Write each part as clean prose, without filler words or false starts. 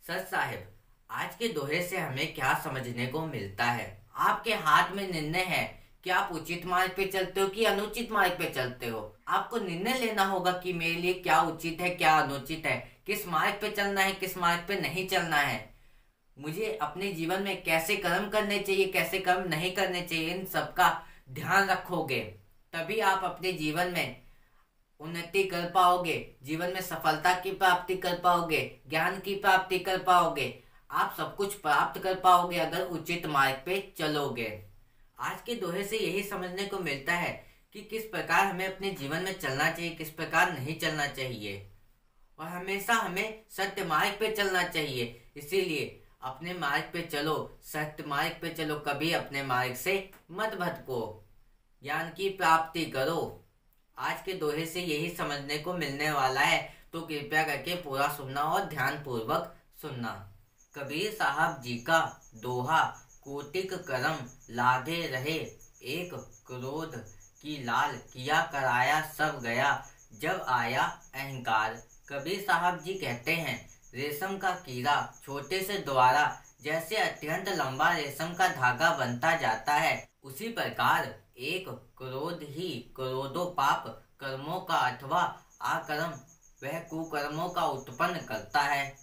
सच साहिब, आज के दोहे से हमें क्या समझने को मिलता है? आपके हाथ में निर्णय है कि आप उचित मार्ग पे चलते हो कि अनुचित मार्ग पे चलते हो। आपको निर्णय लेना होगा कि मेरे लिए क्या उचित है, क्या अनुचित है, किस मार्ग पे चलना है, किस मार्ग पे नहीं चलना है। मुझे अपने जीवन में कैसे कर्म करने चाहिए, कैसे कर्म नहीं करने चाहिए, इन सब का ध्यान रखोगे तभी आप अपने जीवन में उन्नति कर पाओगे, जीवन में सफलता की प्राप्ति कर पाओगे, ज्ञान की प्राप्ति कर पाओगे। आप सब कुछ प्राप्त कर पाओगे अगर उचित मार्ग पे चलोगे। आज के दोहे से यही समझने को मिलता है कि किस प्रकार हमें अपने जीवन में चलना चाहिए, किस प्रकार नहीं चलना चाहिए। और हमेशा हमें सत्य मार्ग पे चलना चाहिए। इसीलिए अपने मार्ग पे चलो, सत्य मार्ग पे चलो, कभी अपने मार्ग से मत भटको, ज्ञान की प्राप्ति करो। आज के दोहे से यही समझने को मिलने वाला है, तो कृपया करके पूरा सुनना और ध्यान पूर्वक सुनना। कबीर साहब जी का दोहा, कोटिक करम लाधे रहे, एक क्रोध की लाल किया कराया सब गया, जब आया अहंकार। कबीर साहब जी कहते हैं, रेशम का कीड़ा छोटे से द्वारा जैसे अत्यंत लंबा रेशम का धागा बनता जाता है, उसी प्रकार एक क्रोध ही करोड़ों पाप कर्मों का अथवा आकर्म वह कुकर्मों का उत्पन्न करता है।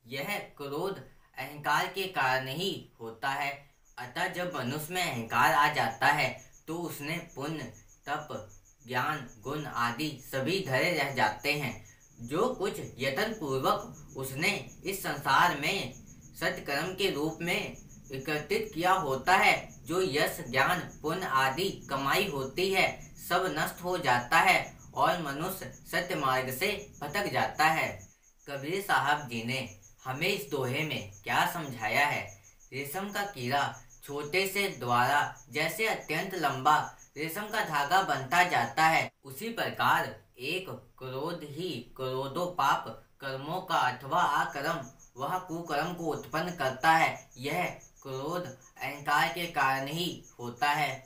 यह क्रोध अहंकार के कारण ही होता है। अतः जब मनुष्य में अहंकार आ जाता है तो उसने पुण्य, तप, ज्ञान, गुण आदि सभी धरे रह जाते हैं। जो कुछ यत्न पूर्वक उसने इस संसार में सत्कर्म के रूप में एकत्रित किया होता है, जो यश, ज्ञान, पुण्य आदि कमाई होती है, सब नष्ट हो जाता है और मनुष्य सत्य मार्ग से भटक जाता है। कबीर साहब जी ने हमें इस दोहे में क्या समझाया है? रेशम का कीड़ा छोटे से द्वारा जैसे अत्यंत लंबा रेशम का धागा बनता जाता है, उसी प्रकार एक क्रोध ही करोड़ों पाप कर्मों का अथवा आकर्म वह कुकर्म को उत्पन्न करता है। यह क्रोध अहंकार के कारण ही होता है।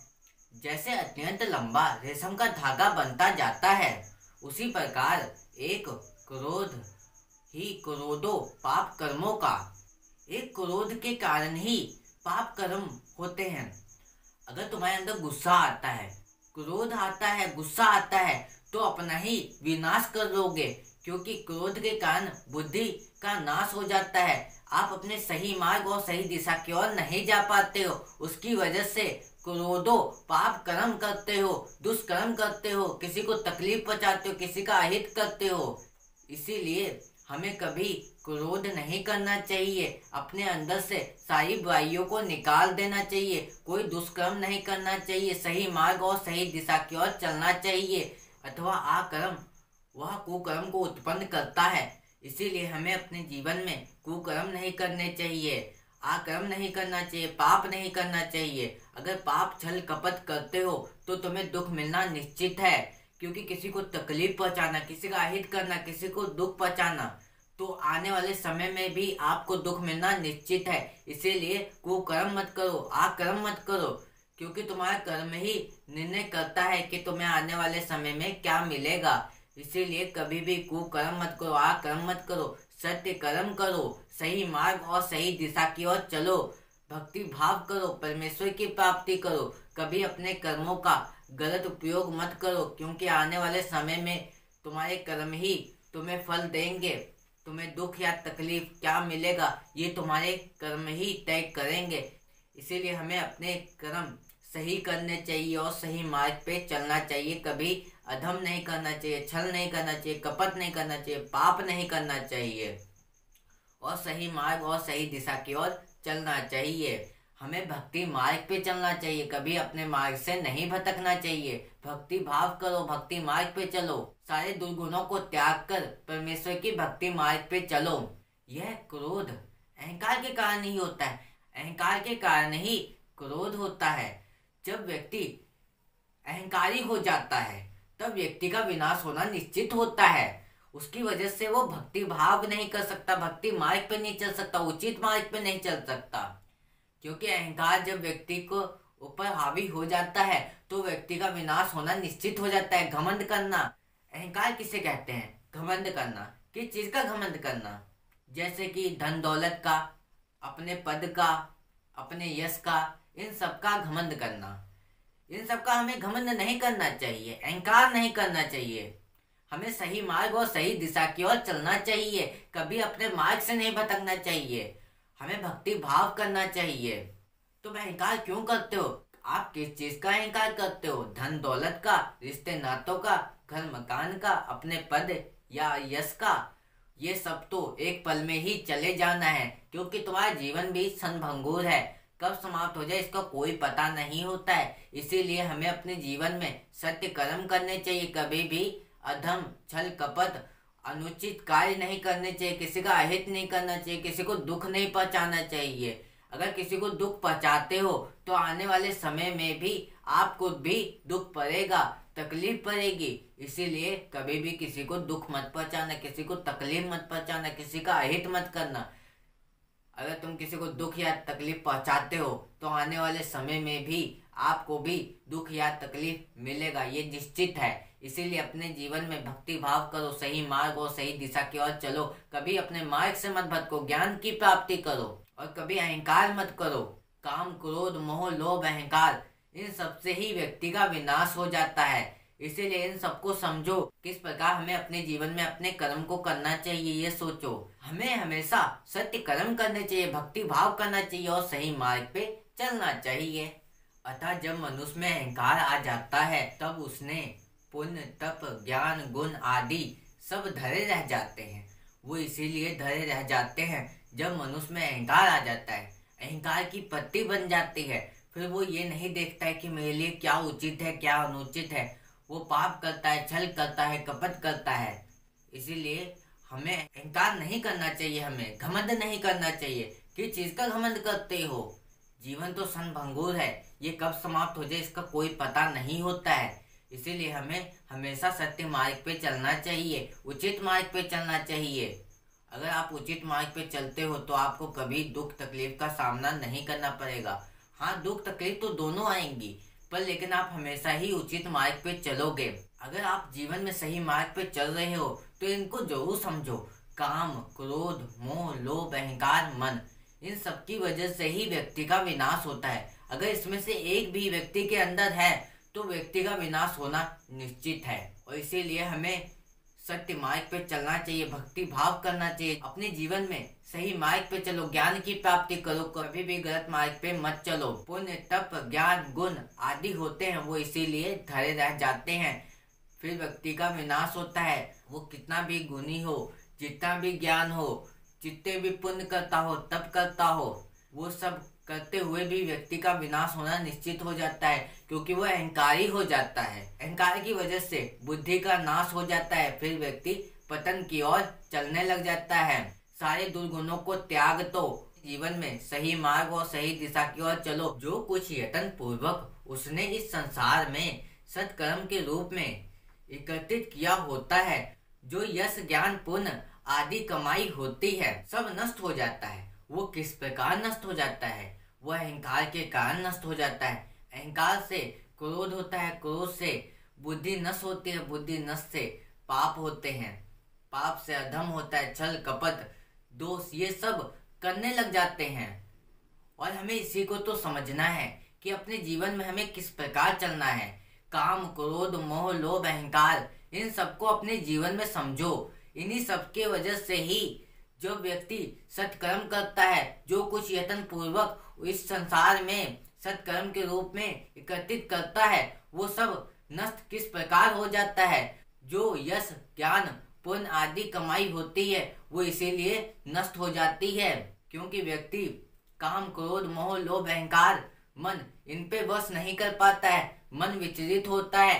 जैसे अत्यंत लंबा रेशम का धागा बनता जाता है, उसी प्रकार एक क्रोध ही करोड़ों पाप कर्मों का, एक क्रोध के कारण ही पाप कर्म होते हैं। अगर तुम्हारे अंदर गुस्सा आता है, क्रोध आता है, गुस्सा आता है, तो अपना ही विनाश कर लोगे, क्योंकि क्रोध के कारण बुद्धि का नाश हो जाता है। आप अपने सही मार्ग और सही दिशा की ओर नहीं जा पाते हो। उसकी वजह से क्रोधो पाप कर्म करते हो, दुष्कर्म करते हो, किसी को तकलीफ पहुंचाते हो, किसी का अहित करते हो। इसीलिए हमें कभी क्रोध नहीं करना चाहिए। अपने अंदर से सारी बुराइयों को निकाल देना चाहिए। कोई दुष्कर्म नहीं करना चाहिए। सही मार्ग और सही दिशा की ओर चलना चाहिए, अथवा आकर्म वह कुकर्म को उत्पन्न करता है। इसीलिए हमें अपने जीवन में कुकर्म नहीं करने चाहिए, आकर्म नहीं करना चाहिए, पाप नहीं करना चाहिए। अगर पाप छल कपट करते हो तो तुम्हें दुख मिलना निश्चित है, क्योंकि किसी को तकलीफ पहुंचाना, किसी का अहित करना, किसी को दुख पहुंचाना, तो आने वाले समय में भी आपको दुख मिलना निश्चित है। इसीलिए कुकर्म मत करो, आकर्म मत करो, क्योंकि तुम्हारा कर्म ही निर्णय करता है कि तुम्हें आने वाले समय में क्या मिलेगा। इसीलिए कभी भी कुकर्म मत करो, आकर्म मत करो, सत्य कर्म करो, सही मार्ग और सही दिशा की ओर चलो, भक्ति भाव करो, परमेश्वर की प्राप्ति करो। कभी अपने कर्मों का गलत उपयोग मत करो, क्योंकि आने वाले समय में तुम्हारे कर्म ही तुम्हें फल देंगे। तुम्हें दुख या तकलीफ क्या मिलेगा, ये तुम्हारे कर्म ही तय करेंगे। इसीलिए हमें अपने कर्म सही करने चाहिए और सही मार्ग पे चलना चाहिए। कभी अधम नहीं करना चाहिए, छल नहीं करना चाहिए, कपट नहीं करना चाहिए, पाप नहीं करना चाहिए, और सही मार्ग और सही दिशा की ओर चलना चाहिए। हमें भक्ति मार्ग पे चलना चाहिए, कभी अपने मार्ग से नहीं भटकना चाहिए। भक्ति भाव करो, भक्ति मार्ग पे चलो, सारे दुर्गुणों को त्याग कर परमेश्वर की भक्ति मार्ग पे चलो। यह क्रोध अहंकार के कारण ही होता है, अहंकार के कारण ही क्रोध होता है। जब व्यक्ति अहंकारी हो जाता है तब व्यक्ति का विनाश होना निश्चित होता है। उसकी वजह से वो भक्ति भाव नहीं कर सकता, भक्ति मार्ग पे नहीं चल सकता, उचित मार्ग पे नहीं चल सकता। क्योंकि अहंकार जब व्यक्ति को ऊपर हावी हो जाता है तो व्यक्ति का विनाश होना निश्चित हो जाता है। घमंड करना, अहंकार किसे कहते हैं? घमंड करना। किस चीज का घमंड करना? जैसे कि धन दौलत का, अपने पद का, अपने यश का, इन सब का घमंड करना। इन सब का हमें घमंड नहीं करना चाहिए, अहंकार नहीं करना चाहिए। हमें सही मार्ग और सही दिशा की ओर चलना चाहिए, कभी अपने मार्ग से नहीं भटकना चाहिए। हमें भक्ति भाव करना चाहिए। तुम अहंकार क्यों करते हो? आप किस चीज का अहंकार करते हो? धन दौलत का, रिश्ते नातों का, घर मकान का, अपने पद या यश का? ये सब तो एक पल में ही चले जाना है, क्योंकि तुम्हारा जीवन भी क्षणभंगुर है। कब समाप्त हो जाए इसका कोई पता नहीं होता है। इसीलिए हमें अपने जीवन में सत्य कर्म करने चाहिए, कभी भी अधम, छल, कपट, अनुचित कार्य नहीं करने चाहिए, किसी का अहित नहीं करना चाहिए, किसी को दुख नहीं पहुंचाना चाहिए। अगर किसी को दुख पहुंचाते हो तो आने वाले समय में भी आपको भी दुख पड़ेगा, तकलीफ पड़ेगी। इसीलिए कभी भी किसी को दुख मत पहुंचाना, किसी को तकलीफ मत पहुंचाना, किसी का अहित मत करना। अगर तुम किसी को दुख या तकलीफ पहुंचाते हो तो आने वाले समय में भी आपको भी दुख या तकलीफ मिलेगा, ये निश्चित है। इसीलिए अपने जीवन में भक्ति भाव करो, सही मार्ग और सही दिशा की ओर चलो। कभी अपने मार्ग से मत भटको, ज्ञान की प्राप्ति करो और कभी अहंकार मत करो। काम, क्रोध, मोह, लोभ, अहंकार, इन सब से ही व्यक्ति का विनाश हो जाता है। इसीलिए इन सबको समझो, किस प्रकार हमें अपने जीवन में अपने कर्म को करना चाहिए ये सोचो। हमें हमेशा सत्य कर्म करने चाहिए, भक्ति भाव करना चाहिए और सही मार्ग पे चलना चाहिए। अतः जब मनुष्य में अहंकार आ जाता है तब उसने पुण्य, तप, ज्ञान, गुण आदि सब धरे रह जाते हैं। वो इसीलिए धरे रह जाते हैं जब मनुष्य में अहंकार आ जाता है, अहंकार की पत्ती बन जाती है। फिर वो ये नहीं देखता है कि मेरे लिए क्या उचित है क्या अनुचित है। वो पाप करता है, छल करता है, कपट करता है। इसीलिए हमें अहंकार नहीं करना चाहिए, हमें घमंड नहीं करना चाहिए। किस चीज का घमंड करते हो? जीवन तो क्षणभंगुर है, ये कब समाप्त हो जाए इसका कोई पता नहीं होता है। इसीलिए हमें हमेशा सत्य मार्ग पे चलना चाहिए, उचित मार्ग पे चलना चाहिए। अगर आप उचित मार्ग पे चलते हो तो आपको कभी दुख तकलीफ का सामना नहीं करना पड़ेगा। हाँ, दुख तकलीफ तो दोनों आएंगी, पर लेकिन आप हमेशा ही उचित मार्ग पे चलोगे। अगर आप जीवन में सही मार्ग पे चल रहे हो तो इनको जरूर समझो। काम, क्रोध, मोह, लोभ, अहंकार, मन, इन सब की वजह से ही व्यक्ति का विनाश होता है। अगर इसमें से एक भी व्यक्ति के अंदर है तो व्यक्ति का विनाश होना निश्चित है। और इसीलिए हमें सत्य मार्ग पे चलना चाहिए, भक्ति भाव करना चाहिए। अपने जीवन में सही मार्ग पे चलो, ज्ञान की प्राप्ति करो, कभी भी गलत मार्ग पे मत चलो। पुण्य, तप, ज्ञान, गुण आदि होते हैं, वो इसीलिए धरे रह जाते हैं, फिर व्यक्ति का विनाश होता है। वो कितना भी गुणी हो, जितना भी ज्ञान हो, जितने भी पुण्य करता हो, तप करता हो, वो सब करते हुए भी व्यक्ति का विनाश होना निश्चित हो जाता है, क्योंकि वो अहंकारी हो जाता है। अहंकार की वजह से बुद्धि का नाश हो जाता है, फिर व्यक्ति पतन की ओर चलने लग जाता है। सारे दुर्गुणों को त्याग दो, जीवन में सही मार्ग और सही दिशा की ओर चलो। जो कुछ यत्न पूर्वक उसने इस संसार में सत्कर्म के रूप में एकत्रित किया होता है, जो यश, ज्ञान, पुण्य आदि कमाई होती है, सब नष्ट हो जाता है। वो किस प्रकार नष्ट हो जाता है? वह अहंकार के कारण नष्ट हो जाता है। अहंकार से क्रोध होता है, क्रोध से बुद्धि नष्ट होती है, बुद्धि नष्ट से पाप होते हैं, पाप से अधम होता है, छल, कपट, दोष, ये सब करने लग जाते हैं। और हमें इसी को तो समझना है कि अपने जीवन में हमें किस प्रकार चलना है। काम, क्रोध, मोह, लोभ, अहंकार, इन सबको अपने जीवन में समझो। इन्हीं सब के वजह से ही जो व्यक्ति सत्कर्म करता है, जो कुछ यत्न पूर्वक इस संसार में सत्कर्म के रूप में एकत्रित करता है, वो सब नष्ट किस प्रकार हो जाता है। जो यश, ज्ञान, पुण्य आदि कमाई होती है वो इसीलिए नष्ट हो जाती है, क्योंकि व्यक्ति काम, क्रोध, मोह, लोभ, अहंकार, मन, इन पे वश नहीं कर पाता है। मन विचलित होता है,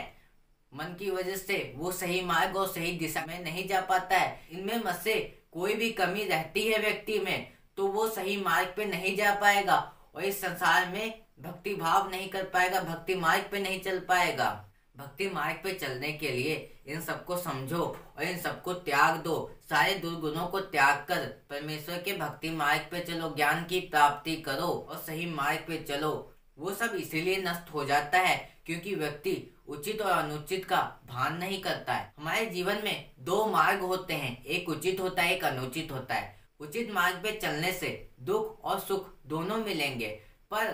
मन की वजह से वो सही मार्ग और सही दिशा में नहीं जा पाता है। इनमें मत से कोई भी कमी रहती है व्यक्ति में तो वो सही मार्ग पे नहीं जा पाएगा और इस संसार में भक्ति भाव नहीं कर पाएगा, भक्ति मार्ग पे नहीं चल पाएगा। भक्ति मार्ग पे चलने के लिए इन सबको समझो और इन सबको त्याग दो। सारे दुर्गुणों को त्याग कर परमेश्वर के भक्ति मार्ग पे चलो, ज्ञान की प्राप्ति करो और सही मार्ग पे चलो। वो सब इसीलिए नष्ट हो जाता है क्योंकि व्यक्ति उचित और अनुचित का भान नहीं करता है। हमारे जीवन में दो मार्ग होते हैं, एक उचित होता है, एक अनुचित होता है। उचित मार्ग पे चलने से दुख और सुख दोनों मिलेंगे, पर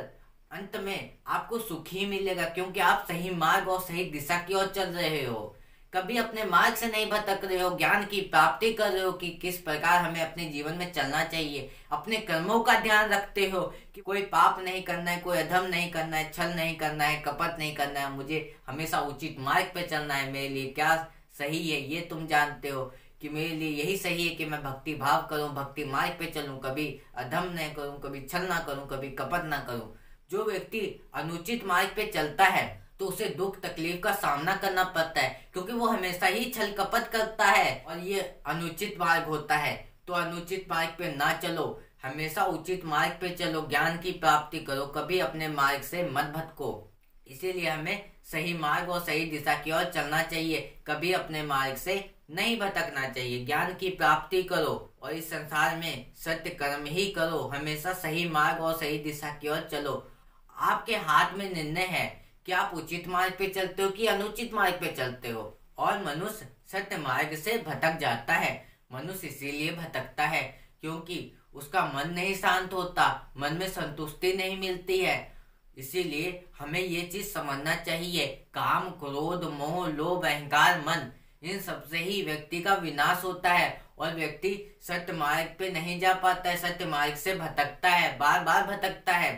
अंत में आपको सुख ही मिलेगा, क्योंकि आप सही मार्ग और सही दिशा की ओर चल रहे हो। कभी अपने मार्ग से नहीं भटक रहे हो, ज्ञान की प्राप्ति कर रहे हो कि किस प्रकार हमें अपने जीवन में चलना चाहिए। अपने कर्मों का ध्यान रखते हो कि कोई पाप नहीं करना है, कोई अधर्म नहीं करना है, छल नहीं करना है, कपट नहीं करना है, मुझे हमेशा उचित मार्ग पे चलना है। मेरे लिए क्या सही है ये तुम जानते हो कि मेरे लिए यही सही है कि मैं भक्ति भाव करूं, भक्ति मार्ग पे चलूं, कभी अधम नहीं करूं, कभी छल ना करूं, कभी कपट ना करूं। जो व्यक्ति अनुचित मार्ग पे चलता है तो उसे दुख तकलीफ का सामना करना पड़ता है, क्योंकि वो हमेशा ही छल कपट करता है और ये अनुचित मार्ग होता है। तो अनुचित मार्ग पे ना चलो, हमेशा उचित मार्ग पे चलो, ज्ञान की प्राप्ति करो, कभी अपने मार्ग से मत भटको। इसीलिए हमें सही मार्ग और सही दिशा की ओर चलना चाहिए, कभी अपने मार्ग से नहीं भटकना चाहिए। ज्ञान की प्राप्ति करो और इस संसार में सत्य कर्म ही करो, हमेशा सही मार्ग और सही दिशा की ओर चलो। आपके हाथ में निर्णय है कि आप उचित मार्ग पे चलते हो कि अनुचित मार्ग पे चलते हो। और मनुष्य सत्य मार्ग से भटक जाता है। मनुष्य इसीलिए भटकता है क्योंकि उसका मन नहीं शांत होता, मन में संतुष्टि नहीं मिलती है। इसीलिए हमें ये चीज समझना चाहिए, काम क्रोध मोह लोभ अहंकार मन, इन सबसे ही व्यक्ति का विनाश होता है और व्यक्ति सत्य मार्ग पे नहीं जा पाता है, सत्य मार्ग से भटकता है, बार बार भटकता है।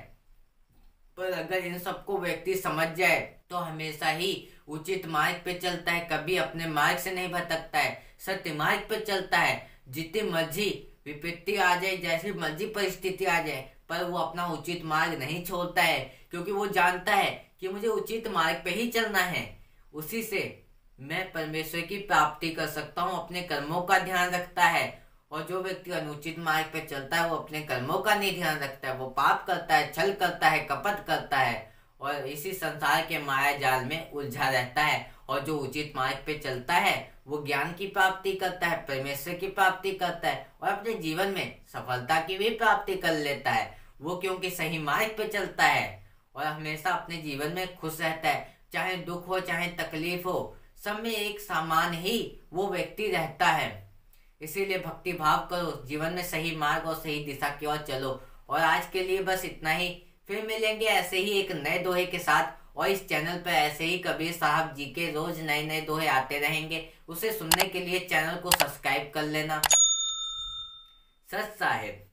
पर अगर इन सबको व्यक्ति समझ जाए तो हमेशा ही उचित मार्ग पे चलता है, कभी अपने मार्ग से नहीं भटकता है, सत्य मार्ग पे चलता है। जितनी मर्जी विपत्ति आ जाए, जैसी मर्जी परिस्थिति आ जाए, पर वो अपना उचित मार्ग नहीं छोड़ता है, क्योंकि वो जानता है कि मुझे उचित मार्ग पे ही चलना है। उसी से मैं परमेश्वर की प्राप्ति कर सकता हूँ। अपने कर्मों का ध्यान रखता है। और जो व्यक्ति अनुचित मार्ग पे चलता है वो अपने कर्मों का नहीं ध्यान रखता है, वो पाप करता है, छल करता है, कपट करता है और इसी संसार के माया जाल में उलझा रहता है। और जो उचित मार्ग पे चलता है वो ज्ञान की प्राप्ति करता है, परमेश्वर की प्राप्ति करता है और अपने जीवन में सफलता की भी प्राप्ति कर लेता है। वो क्योंकि सही मार्ग पे चलता है और हमेशा अपने जीवन में खुश रहता है। चाहे दुख हो चाहे तकलीफ हो, सब में एक समान ही वो व्यक्ति रहता है। इसीलिए भक्ति भाव करो, जीवन में सही मार्ग और सही दिशा की ओर चलो। और आज के लिए बस इतना ही। फिर मिलेंगे ऐसे ही एक नए दोहे के साथ। और इस चैनल पर ऐसे ही कबीर साहब जी के रोज नए नए दोहे आते रहेंगे। उसे सुनने के लिए चैनल को सब्सक्राइब कर लेना। सत साहेब।